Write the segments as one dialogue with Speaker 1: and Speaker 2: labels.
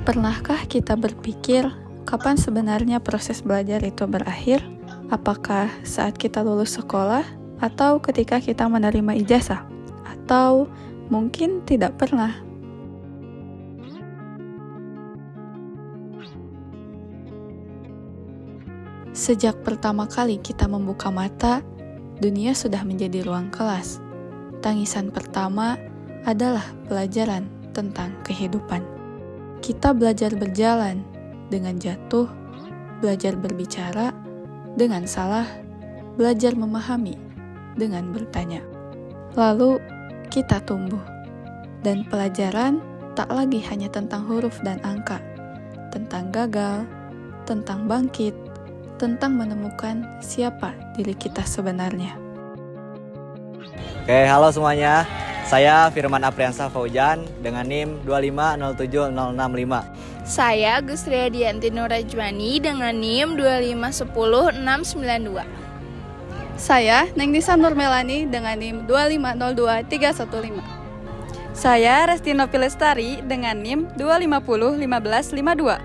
Speaker 1: Pernahkah kita berpikir kapan sebenarnya proses belajar itu berakhir? Apakah saat kita lulus sekolah atau ketika kita menerima ijazah? Atau mungkin tidak pernah? Sejak pertama kali kita membuka mata, dunia sudah menjadi ruang kelas. Tangisan pertama adalah pelajaran tentang kehidupan. Kita belajar berjalan dengan jatuh, belajar berbicara dengan salah, belajar memahami dengan bertanya. Lalu kita tumbuh, dan pelajaran tak lagi hanya tentang huruf dan angka, tentang gagal, tentang bangkit, tentang menemukan siapa diri kita sebenarnya.
Speaker 2: Oke, halo semuanya. Saya Firman Apriansa Faujan dengan NIM 2507065.
Speaker 3: Saya Gusriadianti Nurajwani dengan NIM 2510692.
Speaker 4: Saya Nengnisa Nurmelani dengan NIM 2502315.
Speaker 5: Saya Restino Pilestari dengan NIM 2501552.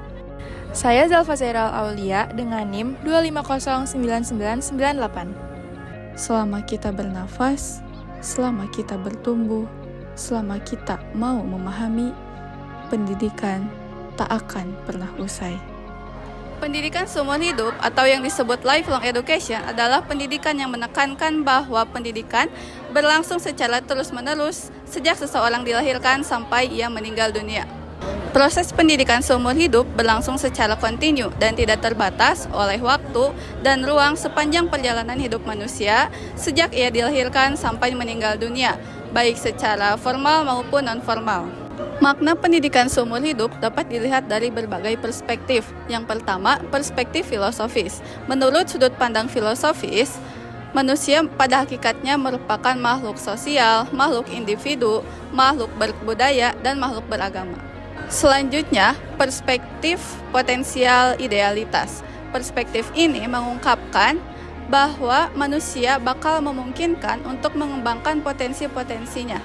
Speaker 3: Saya Zalfa Zairal Aulia dengan NIM 2509998.
Speaker 1: Selama kita bernafas, selama kita bertumbuh, selama kita mau memahami, pendidikan tak akan pernah usai.
Speaker 4: Pendidikan seumur hidup atau yang disebut lifelong education adalah pendidikan yang menekankan bahwa pendidikan berlangsung secara terus-menerus sejak seseorang dilahirkan sampai ia meninggal dunia. Proses pendidikan seumur hidup berlangsung secara kontinu dan tidak terbatas oleh waktu dan ruang sepanjang perjalanan hidup manusia sejak ia dilahirkan sampai meninggal dunia, baik secara formal maupun non-formal. Makna pendidikan seumur hidup dapat dilihat dari berbagai perspektif. Yang pertama, perspektif filosofis. Menurut sudut pandang filosofis, manusia pada hakikatnya merupakan makhluk sosial, makhluk individu, makhluk berbudaya, dan makhluk beragama. Selanjutnya, perspektif potensial idealitas. Perspektif ini mengungkapkan bahwa manusia bakal memungkinkan untuk mengembangkan potensi-potensinya.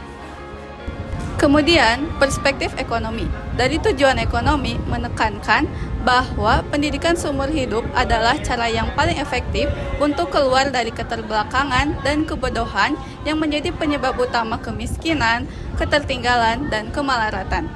Speaker 4: Kemudian, perspektif ekonomi. Dari tujuan ekonomi menekankan bahwa pendidikan seumur hidup adalah cara yang paling efektif untuk keluar dari keterbelakangan dan kebodohan yang menjadi penyebab utama kemiskinan, ketertinggalan, dan kemelaratan.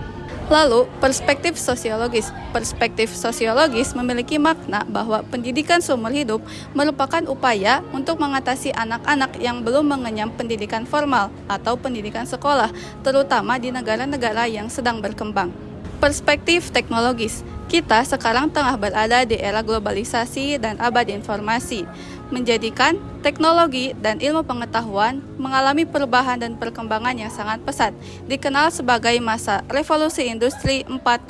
Speaker 4: Lalu, perspektif sosiologis. Perspektif sosiologis memiliki makna bahwa pendidikan seumur hidup merupakan upaya untuk mengatasi anak-anak yang belum mengenyam pendidikan formal atau pendidikan sekolah, terutama di negara-negara yang sedang berkembang. Perspektif teknologis. Kita sekarang tengah berada di era globalisasi dan abad informasi, menjadikan teknologi dan ilmu pengetahuan mengalami perubahan dan perkembangan yang sangat pesat, dikenal sebagai masa revolusi industri 4.0.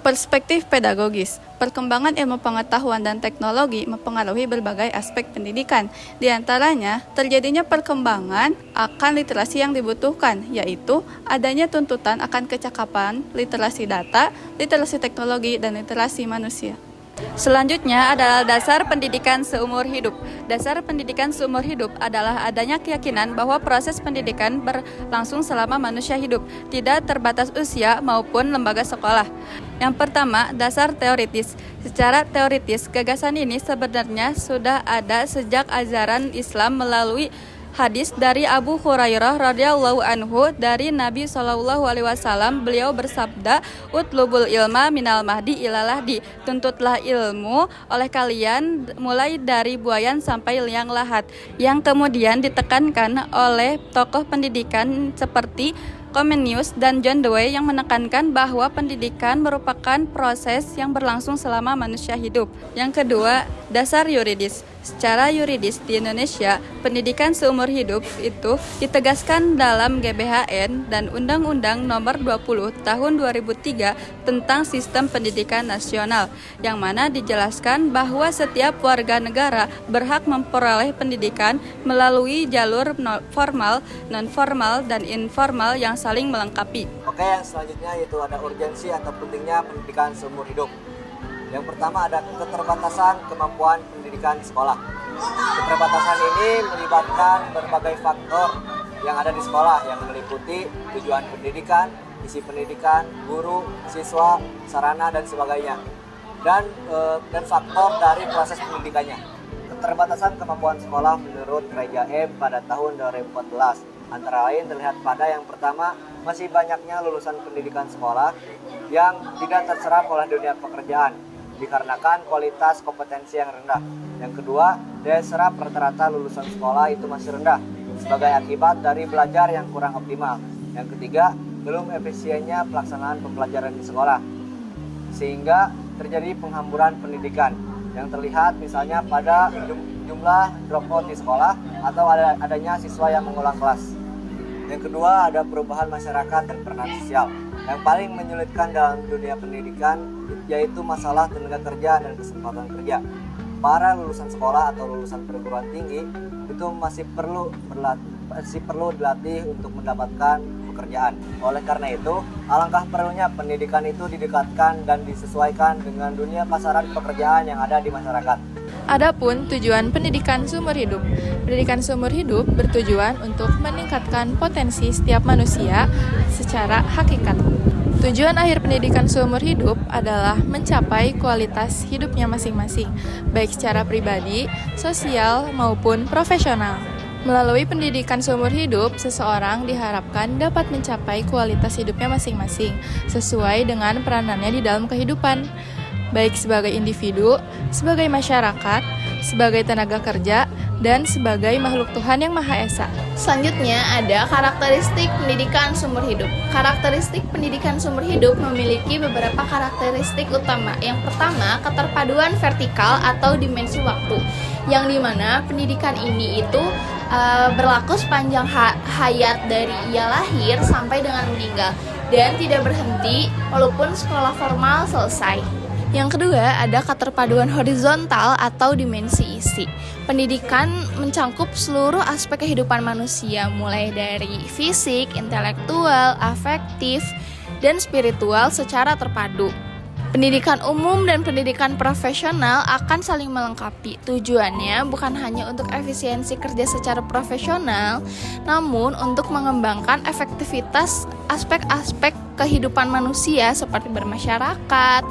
Speaker 4: Perspektif pedagogis. Perkembangan ilmu pengetahuan dan teknologi mempengaruhi berbagai aspek pendidikan. Di antaranya, terjadinya perkembangan akan literasi yang dibutuhkan, yaitu adanya tuntutan akan kecakapan, literasi data, literasi teknologi, dan literasi manusia.
Speaker 5: Selanjutnya adalah dasar pendidikan seumur hidup. Dasar pendidikan seumur hidup adalah adanya keyakinan bahwa proses pendidikan berlangsung selama manusia hidup, tidak terbatas usia maupun lembaga sekolah. Yang pertama, dasar teoritis. Secara teoritis, gagasan ini sebenarnya sudah ada sejak ajaran Islam melalui hadis dari Abu Hurairah radhiyallahu anhu dari Nabi SAW. Beliau bersabda, "Utlubul ilma minal mahdi ilal lahdi." Tuntutlah ilmu oleh kalian mulai dari buayan sampai liang lahat. Yang kemudian ditekankan oleh tokoh pendidikan seperti Comenius dan John Dewey yang menekankan bahwa pendidikan merupakan proses yang berlangsung selama manusia hidup. Yang kedua, dasar yuridis. Secara yuridis di Indonesia, pendidikan seumur hidup itu ditegaskan dalam GBHN dan Undang-Undang Nomor 20 Tahun 2003 tentang Sistem Pendidikan Nasional, yang mana dijelaskan bahwa setiap warga negara berhak memperoleh pendidikan melalui jalur formal, non-formal, dan informal yang saling melengkapi.
Speaker 2: Oke, yang selanjutnya yaitu ada urgensi atau pentingnya pendidikan seumur hidup. Yang pertama ada keterbatasan kemampuan pendidikan sekolah. Keterbatasan ini melibatkan berbagai faktor yang ada di sekolah yang meliputi tujuan pendidikan, isi pendidikan, guru, siswa, sarana dan sebagainya. Dan faktor dari proses pendidikannya. Keterbatasan kemampuan sekolah menurut Gereja M pada tahun 2014 antara lain terlihat pada yang pertama, masih banyaknya lulusan pendidikan sekolah yang tidak terserap oleh dunia pekerjaan dikarenakan kualitas kompetensi yang rendah. Yang kedua, daya serap rata-rata lulusan sekolah itu masih rendah sebagai akibat dari belajar yang kurang optimal. Yang ketiga, belum efisiennya pelaksanaan pembelajaran di sekolah sehingga terjadi penghamburan pendidikan yang terlihat misalnya pada jumlah dropout di sekolah atau adanya siswa yang mengulang kelas. Yang kedua, ada perubahan masyarakat dan peran sosial. Yang paling menyulitkan dalam dunia pendidikan yaitu masalah tenaga kerja dan kesempatan kerja. Para lulusan sekolah atau lulusan perguruan tinggi itu masih perlu dilatih untuk mendapatkan pekerjaan. Oleh karena itu, alangkah perlunya pendidikan itu didekatkan dan disesuaikan dengan dunia pasaran pekerjaan yang ada di masyarakat.
Speaker 3: Adapun tujuan pendidikan seumur hidup. Pendidikan seumur hidup bertujuan untuk meningkatkan potensi setiap manusia secara hakikat. Tujuan akhir pendidikan seumur hidup adalah mencapai kualitas hidupnya masing-masing, baik secara pribadi, sosial, maupun profesional. Melalui pendidikan seumur hidup, seseorang diharapkan dapat mencapai kualitas hidupnya masing-masing, sesuai dengan peranannya di dalam kehidupan, baik sebagai individu, sebagai masyarakat, sebagai tenaga kerja, dan sebagai makhluk Tuhan yang Maha Esa.
Speaker 6: Selanjutnya ada karakteristik pendidikan sumber hidup. Karakteristik pendidikan sumber hidup memiliki beberapa karakteristik utama. Yang pertama, keterpaduan vertikal atau dimensi waktu, yang dimana pendidikan ini itu berlaku sepanjang hayat dari ia lahir sampai dengan meninggal dan tidak berhenti walaupun sekolah formal selesai. Yang kedua, ada keterpaduan horizontal atau dimensi isi. Pendidikan mencakup seluruh aspek kehidupan manusia, mulai dari fisik, intelektual, afektif, dan spiritual secara terpadu. Pendidikan umum dan pendidikan profesional akan saling melengkapi. Tujuannya bukan hanya untuk efisiensi kerja secara profesional, namun untuk mengembangkan efektivitas aspek-aspek kehidupan manusia seperti bermasyarakat,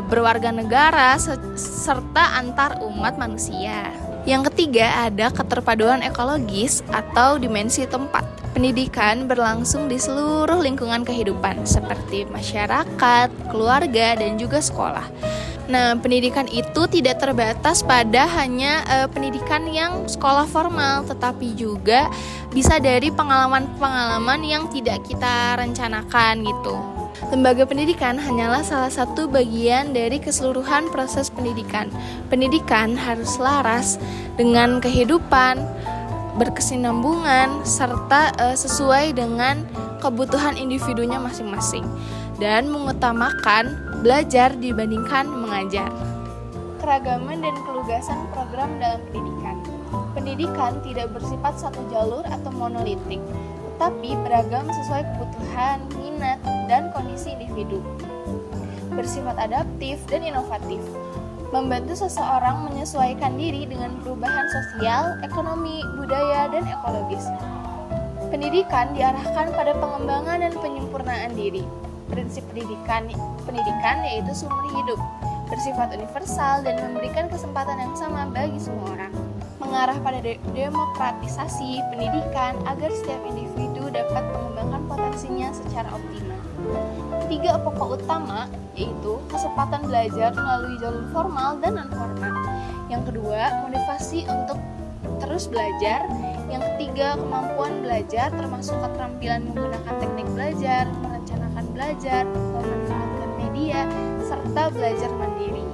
Speaker 6: berwarga negara, serta antar umat manusia. Yang ketiga, ada keterpaduan ekologis atau dimensi tempat. Pendidikan berlangsung di seluruh lingkungan kehidupan seperti masyarakat, keluarga, dan juga sekolah. Nah, pendidikan itu tidak terbatas pada hanya pendidikan yang sekolah formal, tetapi juga bisa dari pengalaman-pengalaman yang tidak kita rencanakan gitu. Lembaga pendidikan hanyalah salah satu bagian dari keseluruhan proses pendidikan. Pendidikan harus selaras dengan kehidupan, berkesinambungan, serta sesuai dengan kebutuhan individunya masing-masing, dan mengutamakan belajar dibandingkan mengajar. Keragaman dan kelugasan program dalam pendidikan. Pendidikan tidak bersifat satu jalur atau monolitik, tetapi beragam sesuai kebutuhan, minat, dan kondisi individu. Bersifat adaptif dan inovatif, membantu seseorang menyesuaikan diri dengan perubahan sosial, ekonomi, budaya, dan ekologis. Pendidikan diarahkan pada pengembangan dan penyempurnaan diri. Prinsip pendidikan yaitu sumber hidup, bersifat universal dan memberikan kesempatan yang sama bagi semua orang. Mengarah pada demokratisasi pendidikan agar setiap individu dapat mengembangkan potensinya secara optimal. 3 pokok utama yaitu kesempatan belajar melalui jalur formal dan non-formal. Yang kedua, motivasi untuk terus belajar. Yang ketiga, kemampuan belajar termasuk keterampilan menggunakan teknik belajar, merencanakan belajar, memanfaatkan media, serta belajar mandiri.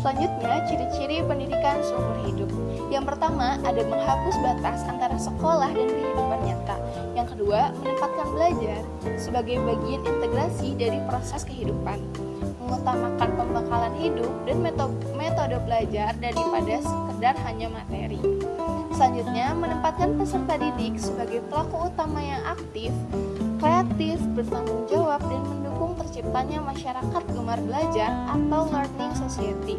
Speaker 6: Selanjutnya, ciri-ciri pendidikan seumur hidup. Yang pertama, ada menghapus batas antara sekolah dan kehidupan nyata. Yang kedua, menempatkan belajar sebagai bagian integrasi dari proses kehidupan. Mengutamakan pembekalan hidup dan metode belajar daripada sekedar hanya materi. Selanjutnya, menempatkan peserta didik sebagai pelaku utama yang aktif, kreatif, bertanggung jawab, dan mendukung terciptanya masyarakat gemar belajar atau learning society.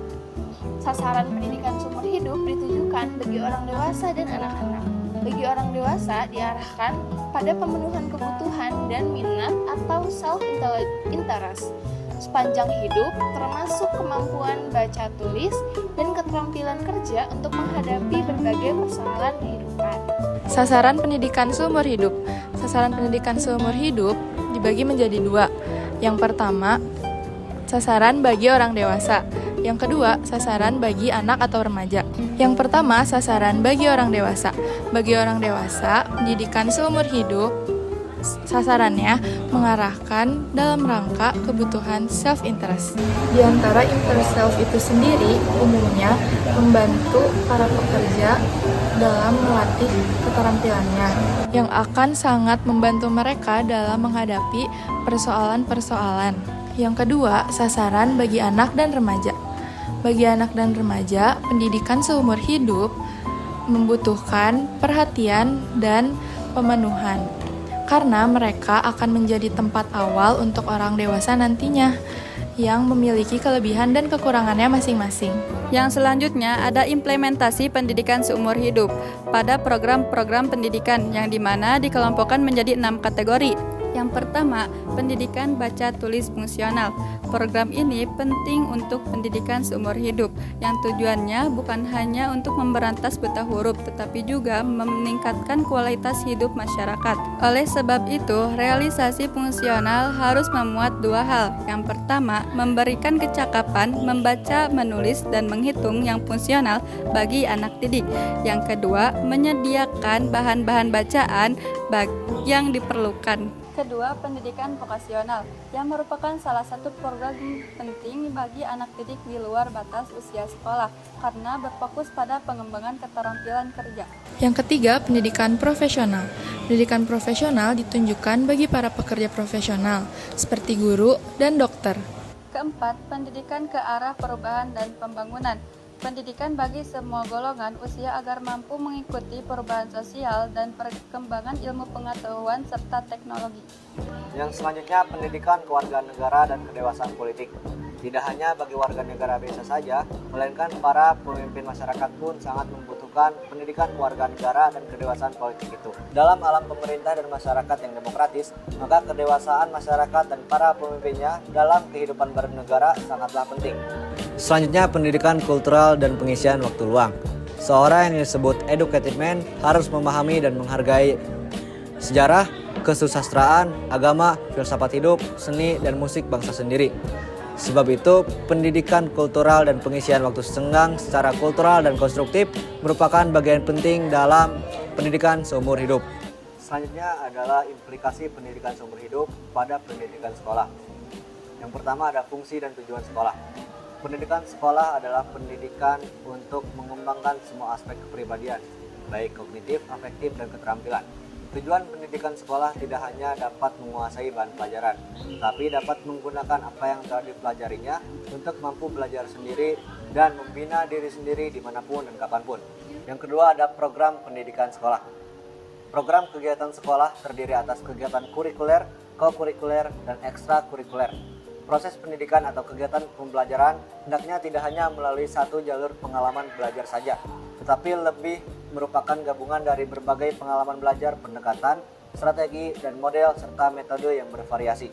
Speaker 6: Sasaran pendidikan seumur hidup ditujukan bagi orang dewasa dan anak-anak. Bagi orang dewasa diarahkan pada pemenuhan kebutuhan dan minat atau self-interest sepanjang hidup, termasuk kemampuan baca tulis dan keterampilan kerja untuk menghadapi berbagai persoalan kehidupan.
Speaker 3: Sasaran pendidikan seumur hidup. Sasaran pendidikan seumur hidup dibagi menjadi dua. Yang pertama, sasaran bagi orang dewasa. Yang kedua, sasaran bagi anak atau remaja. Yang pertama, sasaran bagi orang dewasa. Bagi orang dewasa, pendidikan seumur hidup sasarannya mengarahkan dalam rangka kebutuhan self-interest. Di antara interest self itu sendiri umumnya membantu para pekerja dalam melatih keterampilannya yang akan sangat membantu mereka dalam menghadapi persoalan-persoalan. Yang kedua, sasaran bagi anak dan remaja. Bagi anak dan remaja, pendidikan seumur hidup membutuhkan perhatian dan pemenuhan karena mereka akan menjadi tempat awal untuk orang dewasa nantinya yang memiliki kelebihan dan kekurangannya masing-masing.
Speaker 5: Yang selanjutnya ada implementasi pendidikan seumur hidup pada program-program pendidikan yang dimana dikelompokkan menjadi 6 kategori. Yang pertama, pendidikan baca tulis fungsional. Program ini penting untuk pendidikan seumur hidup yang tujuannya bukan hanya untuk memberantas buta huruf tetapi juga meningkatkan kualitas hidup masyarakat. Oleh sebab itu, realisasi fungsional harus memuat dua hal. Yang pertama, memberikan kecakapan membaca, menulis, dan menghitung yang fungsional bagi anak didik. Yang kedua, menyediakan bahan-bahan bacaan yang diperlukan. Kedua, pendidikan vokasional yang merupakan salah satu program penting bagi anak didik di luar batas usia sekolah karena berfokus pada pengembangan keterampilan kerja.
Speaker 3: Yang ketiga, pendidikan profesional. Pendidikan profesional ditunjukkan bagi para pekerja profesional seperti guru dan dokter.
Speaker 5: Keempat, pendidikan ke arah perubahan dan pembangunan. Pendidikan bagi semua golongan usia agar mampu mengikuti perubahan sosial dan perkembangan ilmu pengetahuan serta teknologi.
Speaker 2: Yang selanjutnya, pendidikan kewarganegaraan dan kedewasaan politik. Tidak hanya bagi warga negara biasa saja, melainkan para pemimpin masyarakat pun sangat membutuhkan pendidikan kewarganegaraan dan kedewasaan politik itu. Dalam alam pemerintah dan masyarakat yang demokratis, maka kedewasaan masyarakat dan para pemimpinnya dalam kehidupan bernegara sangatlah penting. Selanjutnya, pendidikan kultural dan pengisian waktu luang. Seorang yang disebut educated man harus memahami dan menghargai sejarah, kesusastraan, agama, filsafat hidup, seni, dan musik bangsa sendiri. Sebab itu, pendidikan kultural dan pengisian waktu senggang secara kultural dan konstruktif merupakan bagian penting dalam pendidikan seumur hidup. Selanjutnya adalah implikasi pendidikan seumur hidup pada pendidikan sekolah. Yang pertama ada fungsi dan tujuan sekolah. Pendidikan sekolah adalah pendidikan untuk mengembangkan semua aspek kepribadian, baik kognitif, afektif, dan keterampilan. Tujuan pendidikan sekolah tidak hanya dapat menguasai bahan pelajaran, tapi dapat menggunakan apa yang telah dipelajarinya untuk mampu belajar sendiri dan membina diri sendiri dimanapun dan kapanpun. Yang kedua ada program pendidikan sekolah. Program kegiatan sekolah terdiri atas kegiatan kurikuler, kokurikuler, dan ekstrakurikuler. Proses pendidikan atau kegiatan pembelajaran hendaknya tidak hanya melalui satu jalur pengalaman belajar saja, tetapi lebih merupakan gabungan dari berbagai pengalaman belajar, pendekatan, strategi, dan model serta metode yang bervariasi.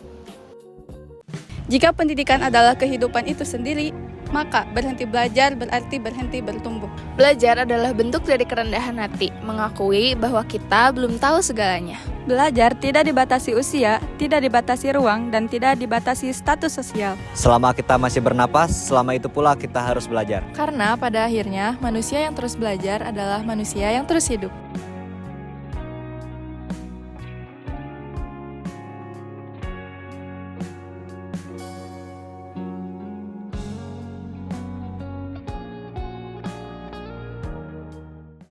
Speaker 4: Jika pendidikan adalah kehidupan itu sendiri, maka berhenti belajar berarti berhenti bertumbuh.
Speaker 6: Belajar adalah bentuk dari kerendahan hati, mengakui bahwa kita belum tahu segalanya.
Speaker 5: Belajar tidak dibatasi usia, tidak dibatasi ruang, dan tidak dibatasi status sosial.
Speaker 2: Selama kita masih bernapas, selama itu pula kita harus belajar.
Speaker 3: Karena pada akhirnya manusia yang terus belajar adalah manusia yang terus hidup.